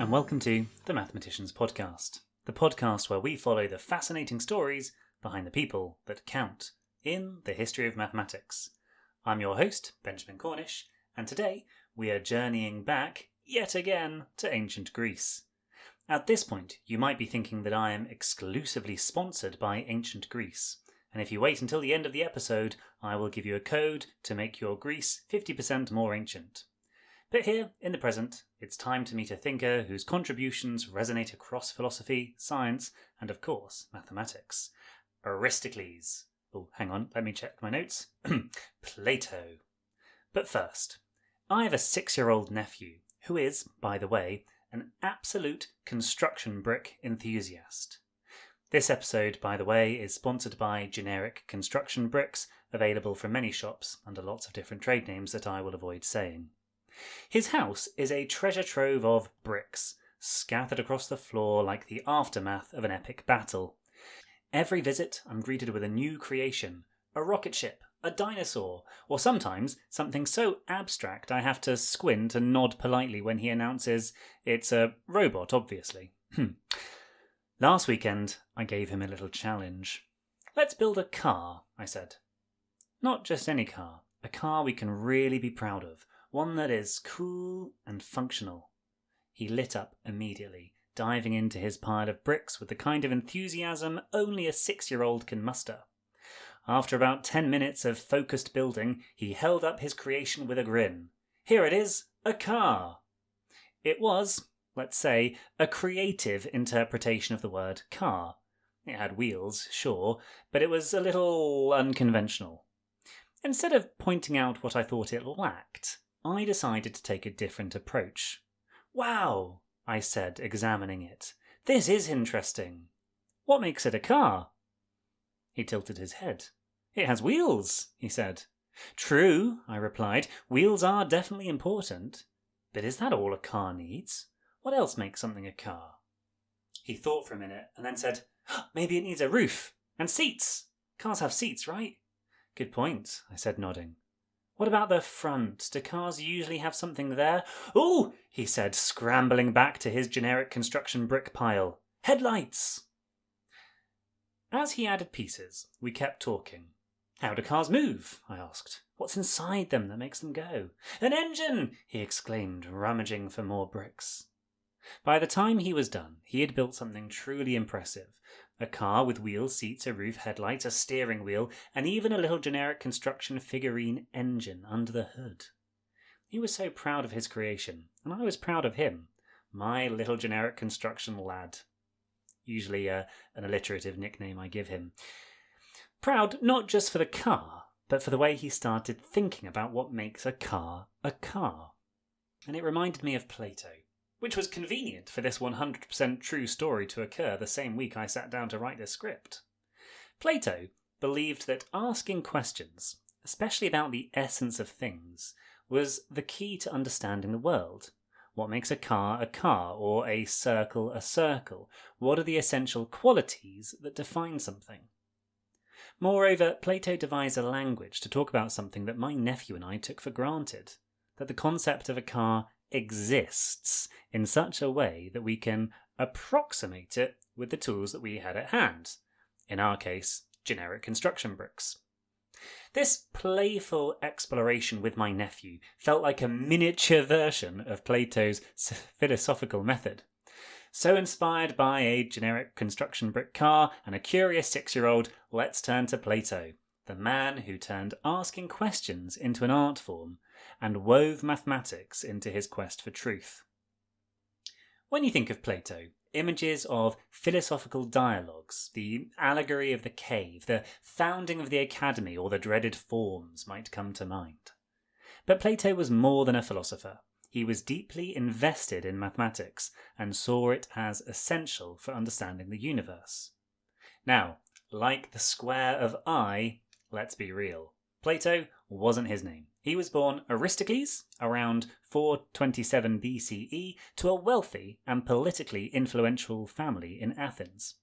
and welcome to the Mathematicians Podcast, the podcast where we follow the fascinating stories behind the people that count in the history of mathematics. I'm your host, Benjamin Cornish, and today we are journeying back, yet again, to ancient Greece. At this point, you might be thinking that I am exclusively sponsored by ancient Greece, and if you wait until the end of the episode, I will give you a code to make your Greece 50% more ancient. But here, in the present, it's time to meet a thinker whose contributions resonate across philosophy, science, and of course, mathematics. Aristocles. Oh, hang on, let me check my notes. Plato. But first, I have a 6-year-old nephew who is, by the way, an absolute construction brick enthusiast. This episode, by the way, is sponsored by generic construction bricks, available from many shops under lots of different trade names that I will avoid saying. His house is a treasure trove of bricks, scattered across the floor like the aftermath of an epic battle. Every visit I'm greeted with a new creation, a rocket ship, a dinosaur, or sometimes something so abstract I have to squint and nod politely when he announces it's a robot, obviously. Last weekend, I gave him a little challenge. Let's build a car, I said. Not just any car, a car we can really be proud of. One that is cool and functional. He lit up immediately, diving into his pile of bricks with the kind of enthusiasm only a 6-year-old can muster. After about 10 minutes of focused building, he held up his creation with a grin. Here it is, a car! It was, let's say, a creative interpretation of the word car. It had wheels, sure, but it was a little unconventional. Instead of pointing out what I thought it lacked, I decided to take a different approach. Wow, I said, examining it. This is interesting. What makes it a car? He tilted his head. It has wheels, he said. True, I replied. Wheels are definitely important. But is that all a car needs? What else makes something a car? He thought for a minute and then said, maybe it needs a roof and seats. Cars have seats, right? Good point, I said, nodding. What about the front? Do cars usually have something there? Oh, he said, scrambling back to his generic construction brick pile. Headlights! As he added pieces, we kept talking. How do cars move? I asked. What's inside them that makes them go? An engine! He exclaimed, rummaging for more bricks. By the time he was done, he had built something truly impressive. A car with wheels, seats, a roof, headlights, a steering wheel, and even a little generic construction figurine engine under the hood. He was so proud of his creation, and I was proud of him, my little generic construction lad. Usually an alliterative nickname I give him. Proud not just for the car, but for the way he started thinking about what makes a car a car. And it reminded me of Plato. Which was convenient for this 100% true story to occur the same week I sat down to write this script. Plato believed that asking questions, especially about the essence of things, was the key to understanding the world. What makes a car, or a circle a circle? What are the essential qualities that define something? Moreover, Plato devised a language to talk about something that my nephew and I took for granted, that the concept of a car exists in such a way that we can approximate it with the tools that we had at hand. In our case, generic construction bricks. This playful exploration with my nephew felt like a miniature version of Plato's philosophical method. So inspired by a generic construction brick car and a curious 6-year-old, let's turn to Plato, the man who turned asking questions into an art form and wove mathematics into his quest for truth. When you think of Plato, images of philosophical dialogues, the allegory of the cave, the founding of the academy, or the dreaded forms might come to mind. But Plato was more than a philosopher. He was deeply invested in mathematics and saw it as essential for understanding the universe. Now, like the square of I, let's be real. Plato wasn't his name. He was born Aristocles around 427 BCE to a wealthy and politically influential family in Athens.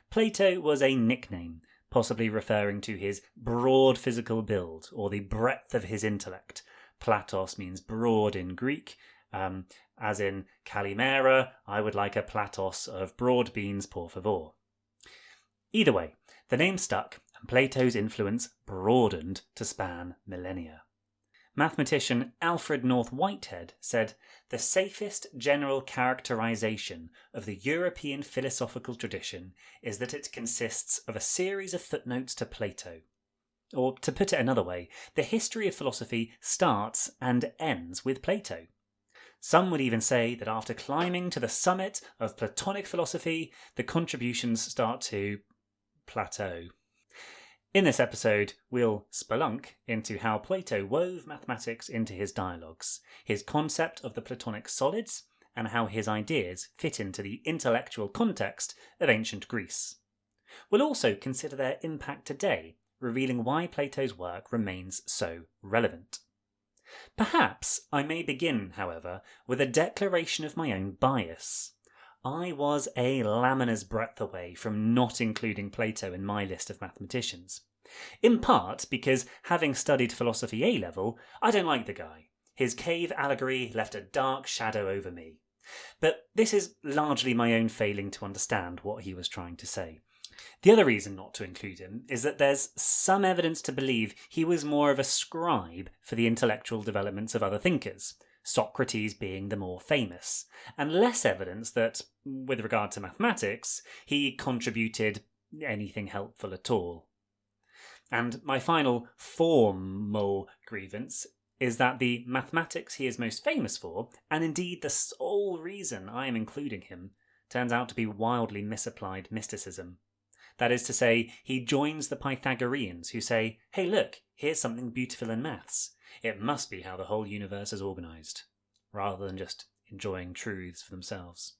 Plato was a nickname, possibly referring to his broad physical build or the breadth of his intellect. Platos means broad in Greek, as in Calimera, I would like a platos of broad beans, por favor. Either way, the name stuck and Plato's influence broadened to span millennia. Mathematician Alfred North Whitehead said, "The safest general characterization of the European philosophical tradition is that it consists of a series of footnotes to Plato." Or, to put it another way, the history of philosophy starts and ends with Plato. Some would even say that after climbing to the summit of Platonic philosophy, the contributions start to plateau. In this episode, we'll spelunk into how Plato wove mathematics into his dialogues, his concept of the Platonic solids, and how his ideas fit into the intellectual context of ancient Greece. We'll also consider their impact today, revealing why Plato's work remains so relevant. Perhaps I may begin, however, with a declaration of my own bias. I was a laminer's breadth away from not including Plato in my list of mathematicians. In part because, having studied philosophy A-level, I don't like the guy. His cave allegory left a dark shadow over me. But this is largely my own failing to understand what he was trying to say. The other reason not to include him is that there's some evidence to believe he was more of a scribe for the intellectual developments of other thinkers, Socrates being the more famous, and less evidence that, with regard to mathematics, he contributed anything helpful at all. And my final formal grievance is that the mathematics he is most famous for, and indeed the sole reason I am including him, turns out to be wildly misapplied mysticism. That is to say, he joins the Pythagoreans who say, "Hey look, here's something beautiful in maths. It must be how the whole universe is organised," rather than just enjoying truths for themselves.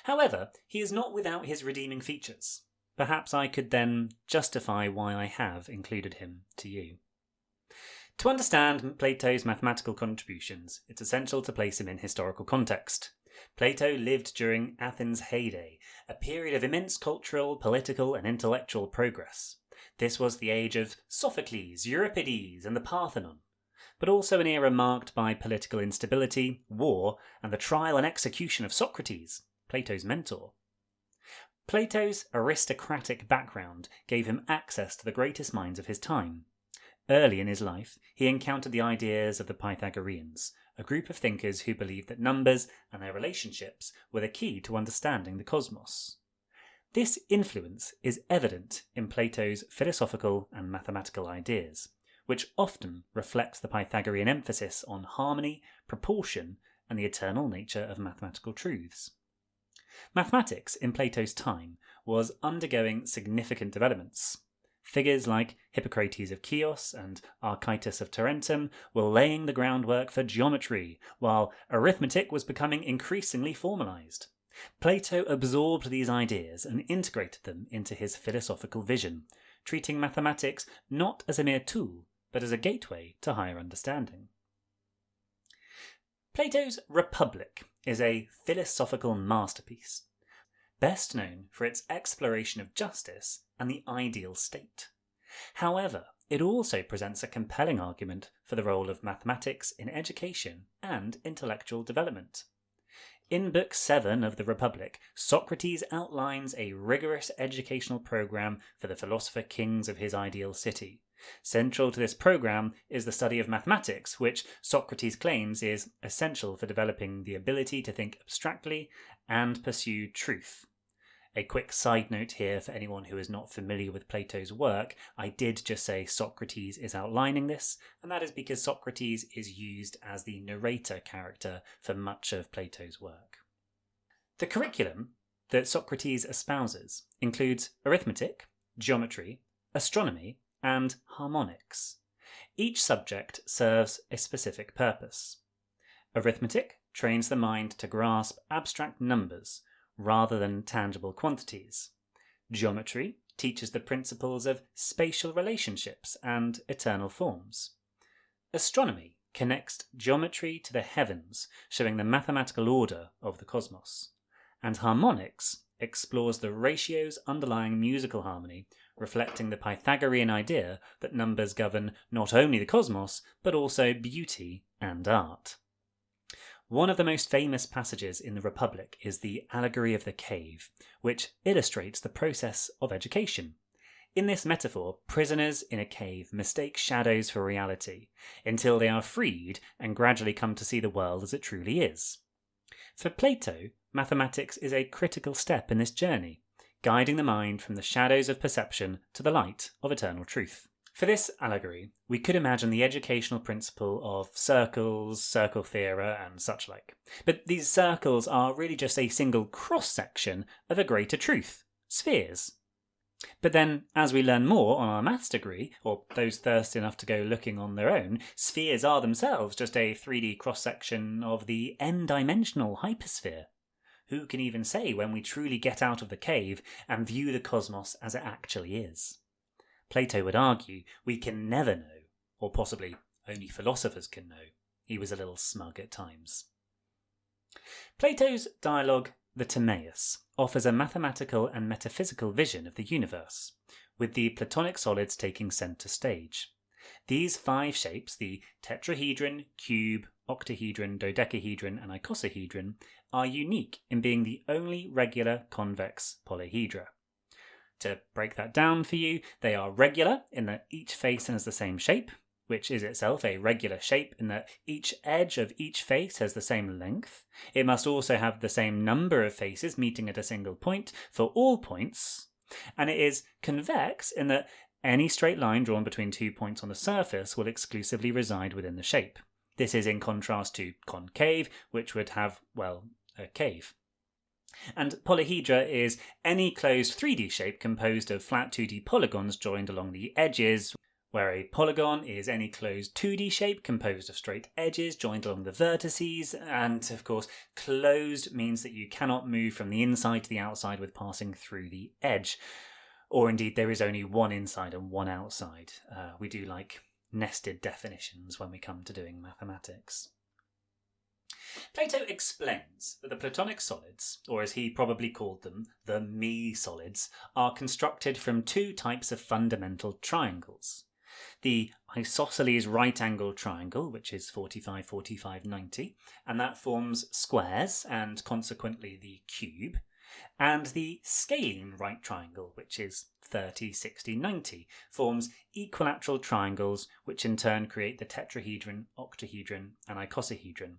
However, he is not without his redeeming features. Perhaps I could then justify why I have included him to you. To understand Plato's mathematical contributions, it's essential to place him in historical context. Plato lived during Athens' heyday, a period of immense cultural, political, and intellectual progress. This was the age of Sophocles, Euripides, and the Parthenon, but also an era marked by political instability, war, and the trial and execution of Socrates, Plato's mentor. Plato's aristocratic background gave him access to the greatest minds of his time. Early in his life, he encountered the ideas of the Pythagoreans, a group of thinkers who believed that numbers and their relationships were the key to understanding the cosmos. This influence is evident in Plato's philosophical and mathematical ideas, which often reflect the Pythagorean emphasis on harmony, proportion, and the eternal nature of mathematical truths. Mathematics in Plato's time was undergoing significant developments. Figures like Hippocrates of Chios and Archytas of Tarentum were laying the groundwork for geometry, while arithmetic was becoming increasingly formalized. Plato absorbed these ideas and integrated them into his philosophical vision, treating mathematics not as a mere tool, but as a gateway to higher understanding. Plato's Republic is a philosophical masterpiece, best known for its exploration of justice and the ideal state. However, it also presents a compelling argument for the role of mathematics in education and intellectual development. In Book 7 of the Republic, Socrates outlines a rigorous educational program for the philosopher kings of his ideal city. Central to this program is the study of mathematics, which Socrates claims is essential for developing the ability to think abstractly and pursue truth. A quick side note here for anyone who is not familiar with Plato's work, I did just say Socrates is outlining this, and that is because Socrates is used as the narrator character for much of Plato's work. The curriculum that Socrates espouses includes arithmetic, geometry, astronomy, and harmonics. Each subject serves a specific purpose. Arithmetic trains the mind to grasp abstract numbers rather than tangible quantities. Geometry teaches the principles of spatial relationships and eternal forms. Astronomy connects geometry to the heavens, showing the mathematical order of the cosmos. And harmonics explores the ratios underlying musical harmony, reflecting the Pythagorean idea that numbers govern not only the cosmos, but also beauty and art. One of the most famous passages in the Republic is the allegory of the cave, which illustrates the process of education. In this metaphor, prisoners in a cave mistake shadows for reality until they are freed and gradually come to see the world as it truly is. For Plato, mathematics is a critical step in this journey, guiding the mind from the shadows of perception to the light of eternal truth. For this allegory, we could imagine the educational principle of circles, circle theory, and such like. But these circles are really just a single cross-section of a greater truth, spheres. But then, as we learn more on our maths degree, or those thirsty enough to go looking on their own, spheres are themselves just a 3D cross-section of the n-dimensional hypersphere. Who can even say when we truly get out of the cave and view the cosmos as it actually is? Plato would argue we can never know, or possibly only philosophers can know. He was a little smug at times. Plato's dialogue, the Timaeus, offers a mathematical and metaphysical vision of the universe, with the Platonic solids taking centre stage. These 5 shapes, the tetrahedron, cube, octahedron, dodecahedron, and icosahedron, are unique in being the only regular convex polyhedra. To break that down for you, they are regular in that each face has the same shape, which is itself a regular shape in that each edge of each face has the same length. It must also have the same number of faces meeting at a single point for all points. And it is convex in that any straight line drawn between 2 points on the surface will exclusively reside within the shape. This is in contrast to concave, which would have, well, a cave. And polyhedra is any closed 3D shape composed of flat 2D polygons joined along the edges, where a polygon is any closed 2D shape composed of straight edges joined along the vertices, and of course closed means that you cannot move from the inside to the outside with passing through the edge. Or indeed there is only one inside and one outside. We do like nested definitions when we come to doing mathematics. Plato explains that the Platonic solids, or as he probably called them, the me-solids, are constructed from 2 types of fundamental triangles. The isosceles right-angled triangle, which is 45, 45, 90, and that forms squares and consequently the cube, and the scalene right triangle, which is 30, 60, 90, forms equilateral triangles, which in turn create the tetrahedron, octahedron, and icosahedron.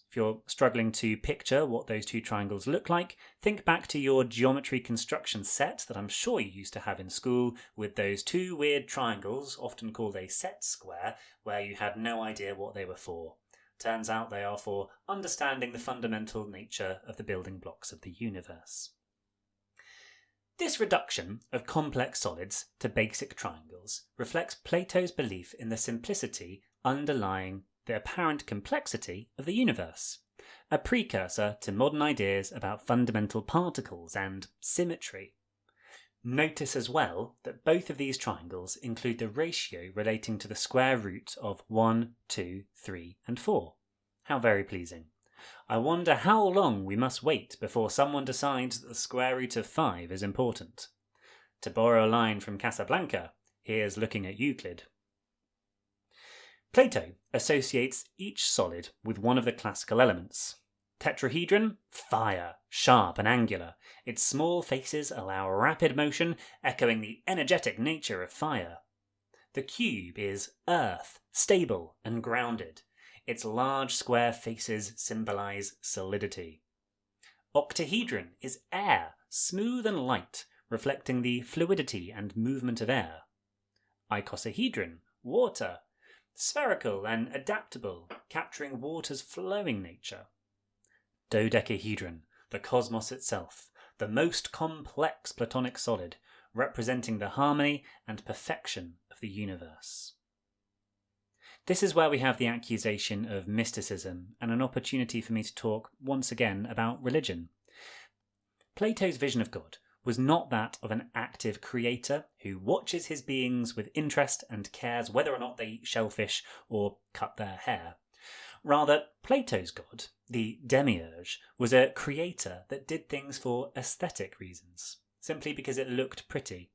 If you're struggling to picture what those 2 triangles look like, think back to your geometry construction set that I'm sure you used to have in school with those 2 weird triangles, often called a set square, where you had no idea what they were for. Turns out they are for understanding the fundamental nature of the building blocks of the universe. This reduction of complex solids to basic triangles reflects Plato's belief in the simplicity underlying the apparent complexity of the universe, a precursor to modern ideas about fundamental particles and symmetry. Notice as well that both of these triangles include the ratio relating to the square root of 1, 2, 3, and 4. How very pleasing. I wonder how long we must wait before someone decides that the square root of 5 is important. To borrow a line from Casablanca, here's looking at Euclid. Plato associates each solid with one of the classical elements. Tetrahedron, fire, sharp and angular. Its small faces allow rapid motion, echoing the energetic nature of fire. The cube is earth, stable and grounded. Its large square faces symbolize solidity. Octahedron is air, smooth and light, reflecting the fluidity and movement of air. Icosahedron, water, spherical and adaptable, capturing water's flowing nature. Dodecahedron, the cosmos itself, the most complex Platonic solid, representing the harmony and perfection of the universe. This is where we have the accusation of mysticism and an opportunity for me to talk once again about religion. Plato's vision of God was not that of an active creator who watches his beings with interest and cares whether or not they eat shellfish or cut their hair. Rather, Plato's God, the demiurge, was a creator that did things for aesthetic reasons, simply because it looked pretty.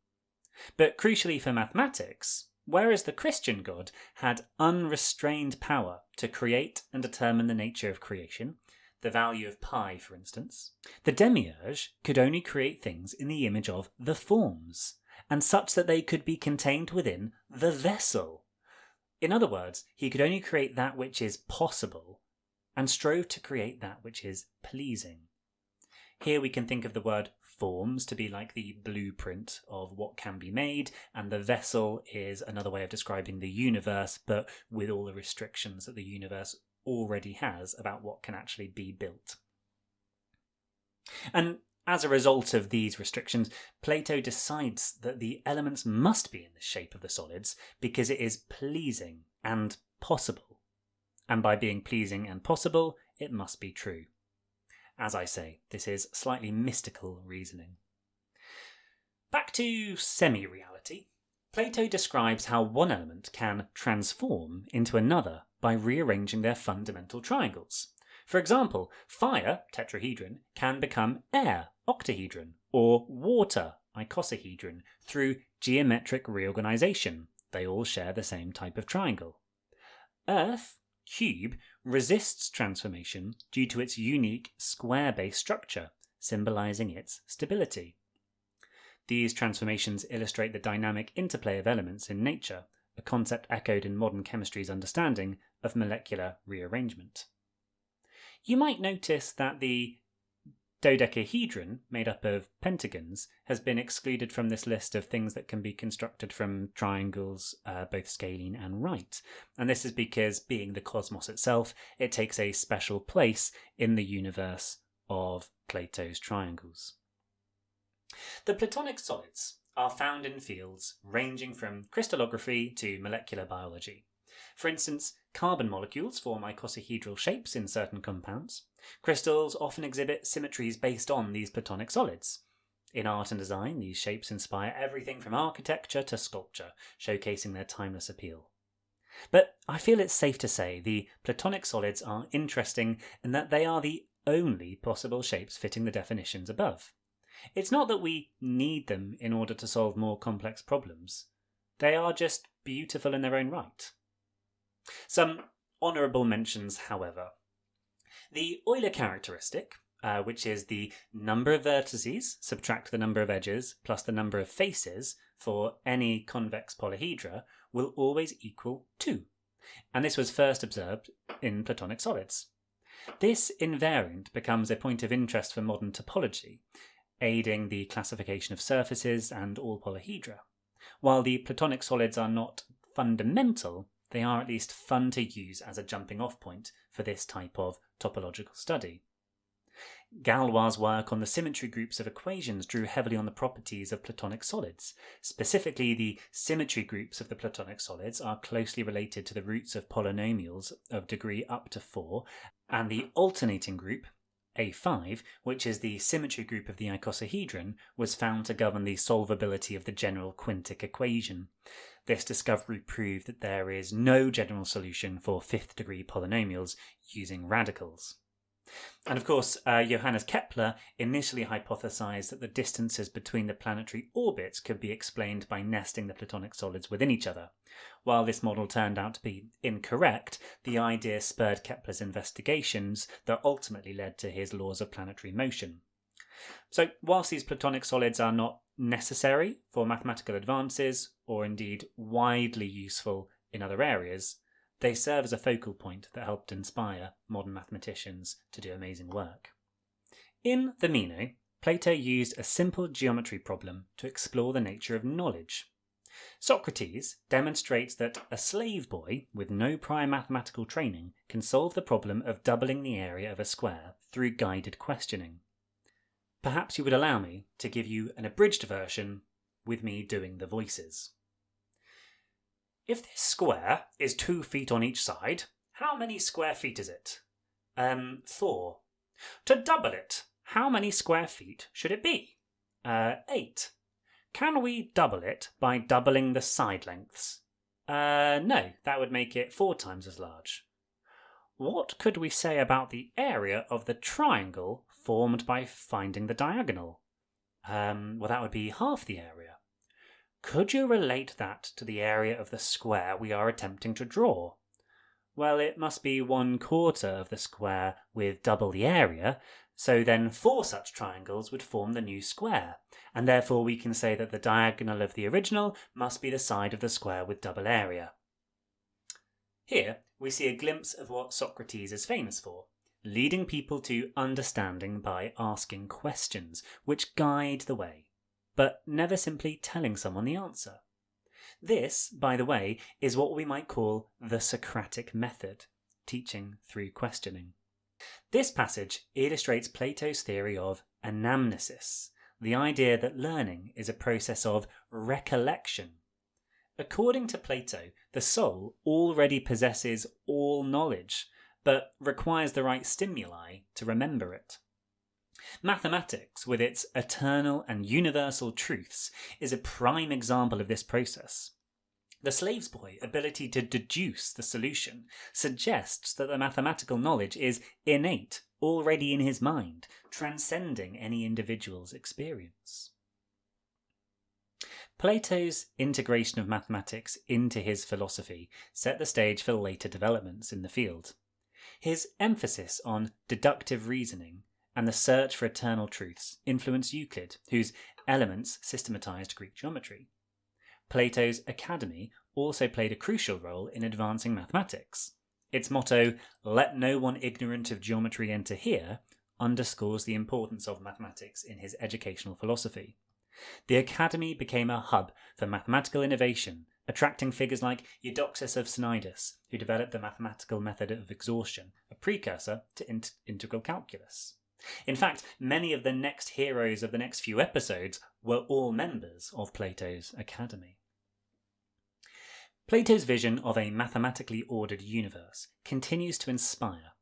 But crucially for mathematics, Whereas the Christian God had unrestrained power to create and determine the nature of creation, the value of pi, for instance, the demiurge could only create things in the image of the forms, and such that they could be contained within the vessel. In other words, he could only create that which is possible, and strove to create that which is pleasing. Here we can think of the word forms to be like the blueprint of what can be made, and the vessel is another way of describing the universe, but with all the restrictions that the universe already has about what can actually be built. And as a result of these restrictions, Plato decides that the elements must be in the shape of the solids because it is pleasing and possible. And by being pleasing and possible, it must be true. As I say, this is slightly mystical reasoning. Back to semi-reality, Plato describes how one element can transform into another by rearranging their fundamental triangles. For example, fire, tetrahedron, can become air, octahedron, or water, icosahedron, through geometric reorganization. They all share the same type of triangle. Earth, cube, resists transformation due to its unique square-based structure, symbolizing its stability. These transformations illustrate the dynamic interplay of elements in nature, a concept echoed in modern chemistry's understanding of molecular rearrangement. You might notice that the dodecahedron, made up of pentagons, has been excluded from this list of things that can be constructed from triangles, both scalene and right. And this is because, being the cosmos itself, it takes a special place in the universe of Plato's triangles. The Platonic solids are found in fields ranging from crystallography to molecular biology. For instance, carbon molecules form icosahedral shapes in certain compounds. Crystals often exhibit symmetries based on these Platonic solids. In art and design, these shapes inspire everything from architecture to sculpture, showcasing their timeless appeal. But I feel it's safe to say the Platonic solids are interesting in that they are the only possible shapes fitting the definitions above. It's not that we need them in order to solve more complex problems. They are just beautiful in their own right. Some honourable mentions, however. The Euler characteristic, which is the number of vertices, subtract the number of edges, plus the number of faces for any convex polyhedra, will always equal 2. And this was first observed in Platonic solids. This invariant becomes a point of interest for modern topology, aiding the classification of surfaces and all polyhedra. While the Platonic solids are not fundamental, they are at least fun to use as a jumping-off point for this type of topological study. Galois' work on the symmetry groups of equations drew heavily on the properties of Platonic solids. Specifically, the symmetry groups of the Platonic solids are closely related to the roots of polynomials of degree up to 4, and the alternating group, A5, which is the symmetry group of the icosahedron, was found to govern the solvability of the general quintic equation. This discovery proved that there is no general solution for fifth-degree polynomials using radicals. And of course, Johannes Kepler initially hypothesized that the distances between the planetary orbits could be explained by nesting the Platonic solids within each other. While this model turned out to be incorrect, the idea spurred Kepler's investigations that ultimately led to his laws of planetary motion. So, whilst these Platonic solids are not necessary for mathematical advances, or indeed widely useful in other areas, they serve as a focal point that helped inspire modern mathematicians to do amazing work. In the Meno, Plato used a simple geometry problem to explore the nature of knowledge. Socrates demonstrates that a slave boy with no prior mathematical training can solve the problem of doubling the area of a square through guided questioning. Perhaps you would allow me to give you an abridged version with me doing the voices. If this square is 2 feet on each side, how many square feet is it? 4. To double it, how many square feet should it be? 8. Can we double it by doubling the side lengths? No, that would make it 4 times as large. What could we say about the area of the triangle formed by finding the diagonal? Well, that would be half the area. Could you relate that to the area of the square we are attempting to draw? Well, it must be 1/4 of the square with double the area, so then 4 such triangles would form the new square, and therefore we can say that the diagonal of the original must be the side of the square with double area. Here we see a glimpse of what Socrates is famous for, leading people to understanding by asking questions which guide the way, but never simply telling someone the answer. This, by the way, is what we might call the Socratic method, teaching through questioning. This passage illustrates Plato's theory of anamnesis, the idea that learning is a process of recollection. According to Plato, the soul already possesses all knowledge, but requires the right stimuli to remember it. Mathematics, with its eternal and universal truths, is a prime example of this process. The slave's boy's ability to deduce the solution suggests that the mathematical knowledge is innate, already in his mind, transcending any individual's experience. Plato's integration of mathematics into his philosophy set the stage for later developments in the field. His emphasis on deductive reasoning and the search for eternal truths influenced Euclid, whose Elements systematized Greek geometry. Plato's Academy also played a crucial role in advancing mathematics. Its motto, "Let no one ignorant of geometry enter here," underscores the importance of mathematics in his educational philosophy. The Academy became a hub for mathematical innovation, attracting figures like Eudoxus of Cnidus, who developed the mathematical method of exhaustion, a precursor to integral calculus. In fact, many of the next heroes of the next few episodes were all members of Plato's Academy. Plato's vision of a mathematically ordered universe continues to inspire.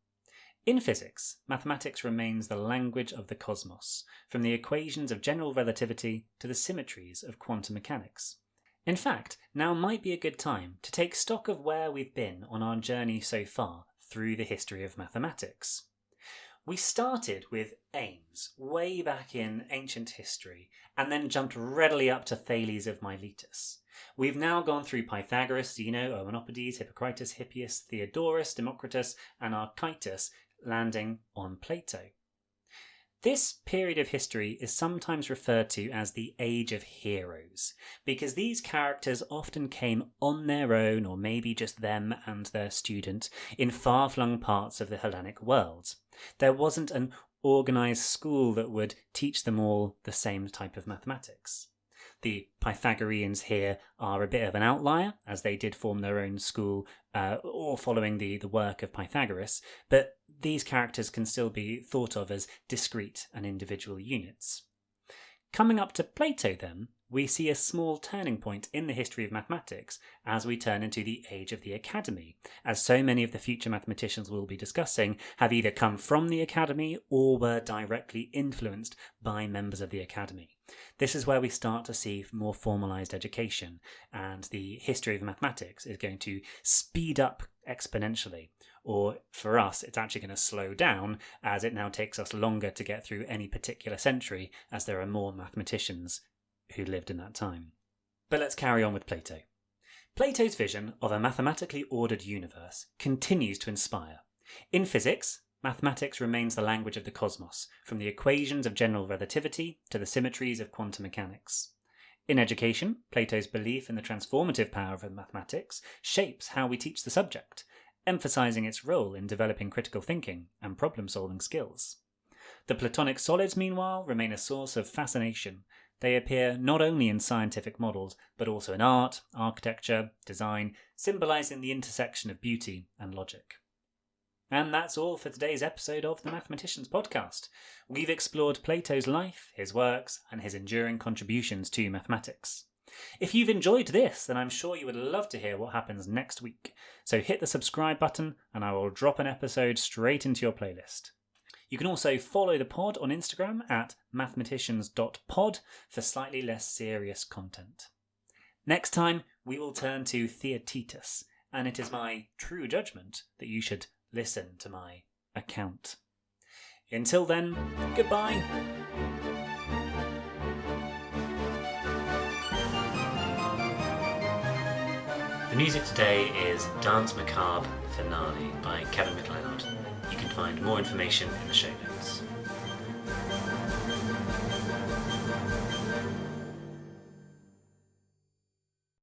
In physics, mathematics remains the language of the cosmos, from the equations of general relativity to the symmetries of quantum mechanics. In fact, now might be a good time to take stock of where we've been on our journey so far through the history of mathematics. We started with aims way back in ancient history and then jumped readily up to Thales of Miletus. We've now gone through Pythagoras, Zeno, Oenopides, Hippocrates, Hippias, Theodorus, Democritus and Archytas, landing on Plato. This period of history is sometimes referred to as the Age of Heroes, because these characters often came on their own, or maybe just them and their student, in far-flung parts of the Hellenic world. There wasn't an organised school that would teach them all the same type of mathematics. The Pythagoreans here are a bit of an outlier, as they did form their own school, all following the work of Pythagoras, but these characters can still be thought of as discrete and individual units. Coming up to Plato, then, we see a small turning point in the history of mathematics as we turn into the Age of the Academy, as so many of the future mathematicians we'll be discussing have either come from the Academy or were directly influenced by members of the Academy. This is where we start to see more formalised education, and the history of mathematics is going to speed up exponentially. Or for us, it's actually going to slow down as it now takes us longer to get through any particular century, as there are more mathematicians who lived in that time. But let's carry on with Plato. Plato's vision of a mathematically ordered universe continues to inspire. In physics, mathematics remains the language of the cosmos, from the equations of general relativity to the symmetries of quantum mechanics. In education, Plato's belief in the transformative power of mathematics shapes how we teach the subject, emphasizing its role in developing critical thinking and problem-solving skills. The Platonic solids, meanwhile, remain a source of fascination. They appear not only in scientific models, but also in art, architecture, design, symbolizing the intersection of beauty and logic. And that's all for today's episode of the Mathematicians Podcast. We've explored Plato's life, his works, and his enduring contributions to mathematics. If you've enjoyed this, then I'm sure you would love to hear what happens next week. So hit the subscribe button and I will drop an episode straight into your playlist. You can also follow the pod on Instagram at mathematicians.pod for slightly less serious content. Next time, we will turn to Theaetetus, and it is my true judgment that you should listen to my account. Until then, goodbye. The music today is Danse Macabre Finale by Kevin MacLeod. You can find more information in the show notes.